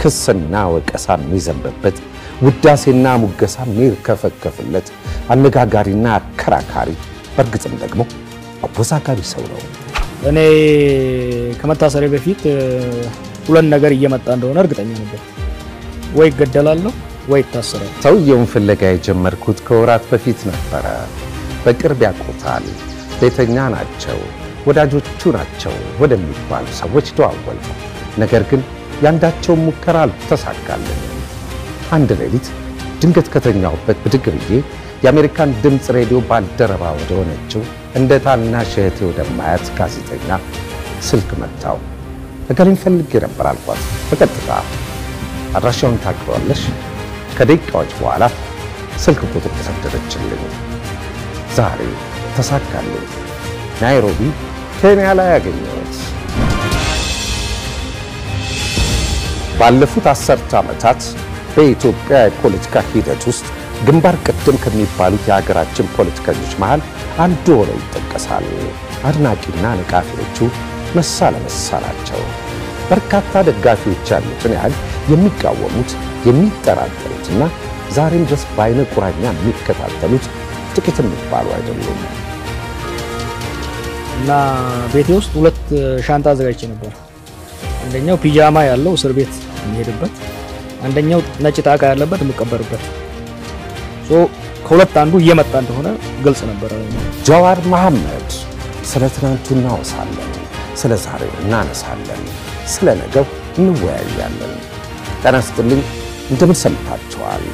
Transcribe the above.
ክስና ወቀሳ የሚዘንብበት ውዳሴና ሙገሳ የሚርከፈከፍለት አነጋጋሪና አከራካሪ በርግጥም ደግሞ አወዛጋቢ ሰው ነው። እኔ ከመታሰሬ በፊት ሁለት ነገር እየመጣ እንደሆነ እርግጠኛ ነበር። ወይ ገደላለሁ ወይ ታሰራለሁ። ሰውየውን ፍለጋ የጀመርኩት ከወራት በፊት ነበር። በቅርብ ያውቁታል፣ ቤተኛ ናቸው፣ ወዳጆቹ ናቸው ወደሚባሉ ሰዎች ተዋወልኩ። ነገር ግን ያንዳቸው ሙከራ አልተሳካልኝም። አንድ ሌሊት ድንገት ከተኛሁበት ብድግ ብዬ የአሜሪካን ድምፅ ሬዲዮ ባልደረባ ወደ ሆነችው እንደ ታናሽ እህቴ ወደማያት ጋዜጠኛ ስልክ መታው። እገሌን ፈልጌ ነበር አልኳት። በቀጥታ አድራሻውን ታውቂዋለሽ? ከደቂቃዎች በኋላ ስልክ ቁጥር ተሰደደችልኝ። ዛሬ ተሳካልኝ። ናይሮቢ ኬንያ ላይ ያገኘሁት። ባለፉት 10 ዓመታት በኢትዮጵያ የፖለቲካ ሂደት ውስጥ ግንባር ቀደም ከሚባሉት የሀገራችን ፖለቲከኞች መሃል አንዱ ሆነው ይጠቀሳል። አድናቂና ነቃፊዎቹ መሳ ለመሳ ናቸው። በርካታ ደጋፊዎች ያሉትን ያህል የሚቃወሙት፣ የሚጠራጠሩትና ዛሬም ድረስ በዓይነ ቁራኛ የሚከታተሉት ጥቂት የሚባሉ አይደሉም። እና ቤቴ ውስጥ ሁለት ሻንጣ አዘጋጅቼ ነበር። አንደኛው ፒጃማ ያለው እስር ቤት የሚሄድበት፣ አንደኛው ነጭ ጣቃ ያለበት የሚቀበርበት። ከሁለት አንዱ እየመጣ እንደሆነ ግልጽ ነበር። ጃዋር መሐመድ ስለ ትናንቱ እናወሳለን፣ ስለ ዛሬው እናነሳለን፣ ስለ ነገው እንወያያለን። ጤና ይስጥልኝ፣ እንደምን ሰምታችኋል?